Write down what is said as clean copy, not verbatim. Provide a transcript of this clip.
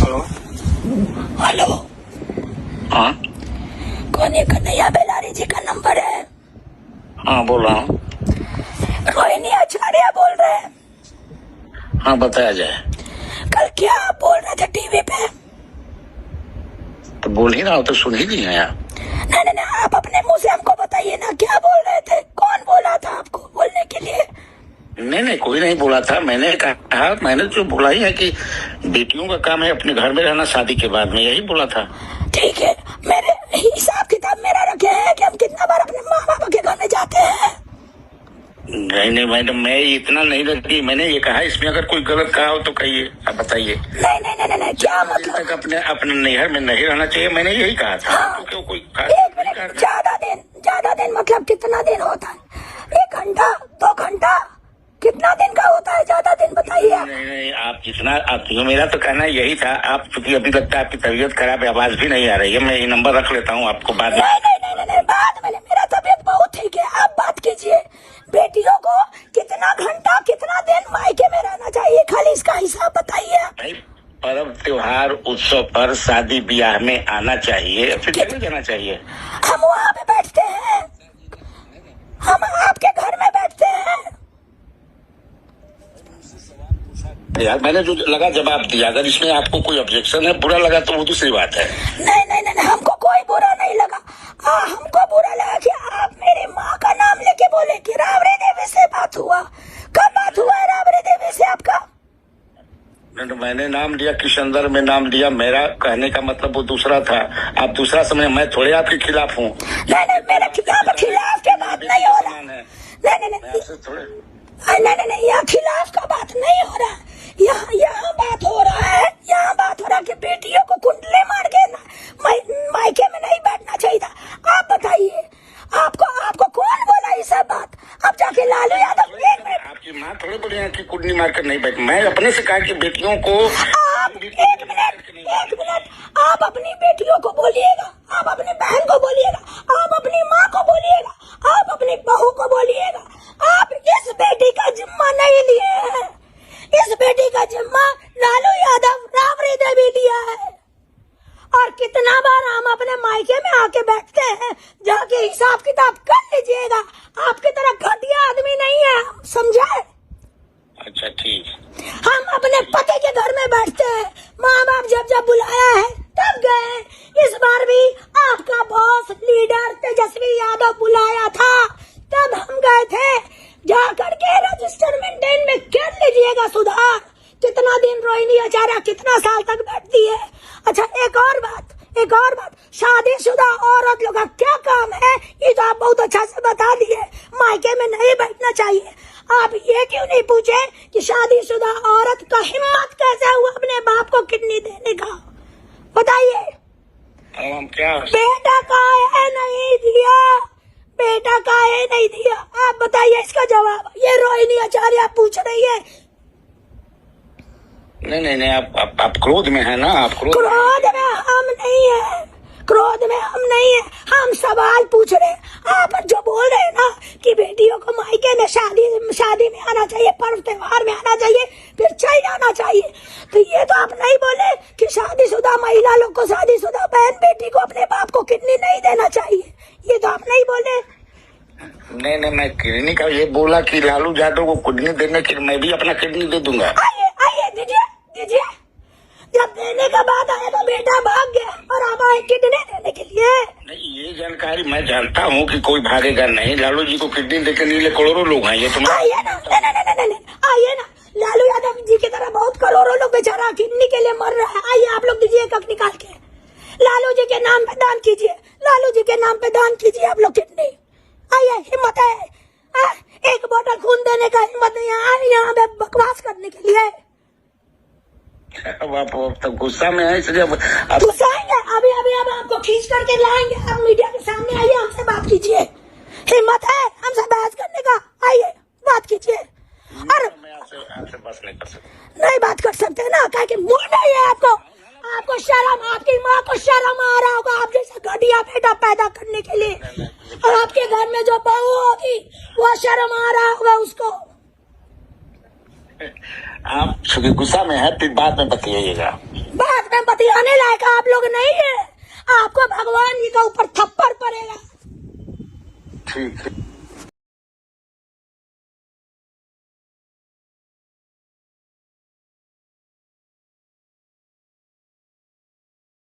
Hello hello, हाँ कौन ये कन्हैया बेलारी जी का नंबर है? हाँ बोल रहा हूँ। रोहिणी आचार्य बोल रहे हैं। हाँ बताया जाए। कल क्या आप बोल रहे थे टीवी पे? तो बोल ही रहा हूँ, तो सुन ही नहीं है यार। नहीं नहीं नहीं, आप अपने मुंह से हमको बताइए ना, क्या बोल रहे थे? कौन बोला था आपको बोलने के लिए? नहीं कोई नहीं बोला था। मैंने कहा, मैंने जो बोला ही है कि बेटियों का काम है अपने घर में रहना शादी के बाद में, यही बोला था। ठीक है, मेरे हिसाब किताब मेरा रखे हैं कि हम कितना बार अपने माँ बाप के घर में जाते हैं। नहीं मैडम, मैं इतना नहीं रखती। मैंने ये कहा, इसमें अगर कोई गलत कहा हो तो कहिए, आप बताइए। नहीं नहीं नहीं नहीं, क्या मतलब? तक अपने नैहर में नहीं रहना चाहिए, मैंने यही कहा था। हाँ, क्यों कोई एक मिनट, ज्यादा दिन मतलब कितना दिन होता है? 1 घंटा 2 घंटा कितना दिन का होता है? ज्यादा दिन बताइए आप। नहीं आप जितना आप, मेरा तो कहना यही था। आप चूंकि अभी लगता है आपकी तबीयत खराब है, आवाज भी नहीं आ रही है, मैं ये नंबर रख लेता हूँ आपको बाद में। नहीं, बाद में मेरा तबीयत बहुत ठीक है, आप बात कीजिए। बेटियों को कितना घंटा कितना दिन मायके में रहना चाहिए, खाली इसका हिसाब बताइए आप। भाई, पर्व त्योहार उत्सव पर शादी ब्याह में आना चाहिए, फिर चले जाना चाहिए। हम वहाँ पे बैठते हैं, हम आपके घर में बैठते हैं। यार मैंने जो लगा जवाब दिया। अगर इसमें आपको कोई ऑब्जेक्शन है, बुरा लगा तो वो दूसरी बात है। नहीं, हमको कोई बुरा नहीं लगा। हमको बुरा लगा कि आप मेरी माँ का नाम लेके बोले कि राबड़ी देवी से बात हुआ। कब बात हुआ है राबड़ी देवी से आपका? नहीं, मैंने नाम लिया, किशनदर में नाम लिया। मेरा कहने का मतलब वो दूसरा था, आप दूसरा समझे। मैं थोड़े आपके खिलाफ हूँ। नहीं, मेरे खिलाफ के बात नहीं हो रहा। नहीं, यहाँ खिलाफ का बात नहीं हो रहा है। यहाँ बात हो रहा है, कि बेटियों को कुंडले मार के मायके में नहीं बैठना चाहिए था। आप बताइए, आपको कौन बोला ये सब बात? आप जाके लालू यादव, आपकी माँ थोड़ी बोली है कि कुंडली मार कर नहीं बैठ। मैं अपने से कहा कि बेटियों को एक मिनट, आप अपनी बेटियों को बोलिएगा, आप अपनी बहन को बोलिएगा, आप अपनी माँ को बोलिएगा, आप अपनी बहू को बोलिएगा। आप इस बेटी का जिम्मा नहीं लिए हैं। इस बेटी का जिम्मा लालू यादव राबड़ी देवी लिया है। और कितना बार हम अपने मायके में आके बैठते हैं, जाके हिसाब किताब कर लीजिएगा। आपकी तरह घटिया आदमी नहीं है, समझे? अच्छा ठीक। हम अपने पति के घर में बैठते हैं, माँ बाप जब बुलाया है तब गए। इस बार भी आपका बॉस लीडर तेजस्वी यादव बुलाया था, तब हम गए थे। जा करके रजिस्टर मेंटेन में कर लीजिएगा सुधार। कितना दिन रोहिणी आचार्य कितना साल तक बैठती है? अच्छा, एक और बात, शादीशुदा औरत लोग का क्या काम है, ये तो आप बहुत अच्छा से बता दिए। मायके में नहीं बैठना चाहिए। आप ये क्यों नहीं पूछे कि शादीशुदा औरत का हिम्मत कैसे हुआ अपने बाप को किडनी देने का? बताइए। हम क्या बेटा का है नहीं दिया, बेटा का है नहीं दिया, आप बताइए इसका जवाब। ये रोहिणी आचार्य पूछ रही है। नहीं आप क्रोध में है ना। आप क्रोध में हम नहीं है, हम सवाल पूछ रहे हैं। आप जो बोल रहे हैं ना कि बेटियों को मायके में शादी में आना चाहिए, पर्व त्योहार में आना चाहिए, फिर चल जाना चाहिए, तो ये तो आप नहीं बोले कि शादीशुदा महिला लोग को, शादीशुदा बहन बेटी को अपने बाप को किडनी नहीं देना चाहिए। ये तो आप नहीं बोले। नहीं मैं किडनी का ये बोला कि लालू यादव को किडनी देने के, मैं भी अपना किडनी दे दूंगा। आइए दीजिए। जब देने का बात आया तो बेटा भाग गया और आप आए किडनी देने के लिए। नहीं, ये जानकारी मैं जानता हूँ कि कोई भागेगा नहीं। लालू जी को किडनी देकर नीले करोड़ों लोग हैं। ये तुम आइए ना, नहीं, आइए ना। लालू यादव जी की तरह बहुत करोड़ों लोग बेचारा किडनी के लिए मर रहा है। आइए, आप लोग दीजिए कब निकाल के, लालू जी के नाम पे दान कीजिए, लालू जी के नाम पे दान कीजिए आप लोग किडनी। आइए, हिम्मत है। एक बोतल खून देने का हिम्मत नहीं है यहाँ पे बकवास करने के लिए। अब आप तब गुस्सा में है, इसलिए गुस्सा आएंगे। अभी अब आपको खींच करके लाएंगे। आप मीडिया के सामने आइए, हमसे बात कीजिए। हिम्मत है हमसे बहस करने का? आइए, बात कीजिए। और मैं आपसे बस नहीं कर सकता। नहीं बात कर सकते ना, क्या कि मुंह नहीं है आपको शर्म, आपकी माँ को शर्म आ रहा होगा आप जैसा घटिया बेटा पैदा करने के लिए। और आपके घर में जो बहू होगी वो शर्म आ रहा होगा उसको। आप गुस्सा में है, फिर बाद में बताइएगा। बाद में बतियाने लायक आप लोग नहीं है, आपको भगवान जी का ऊपर थप्पड़ पड़ेगा। ठीक है।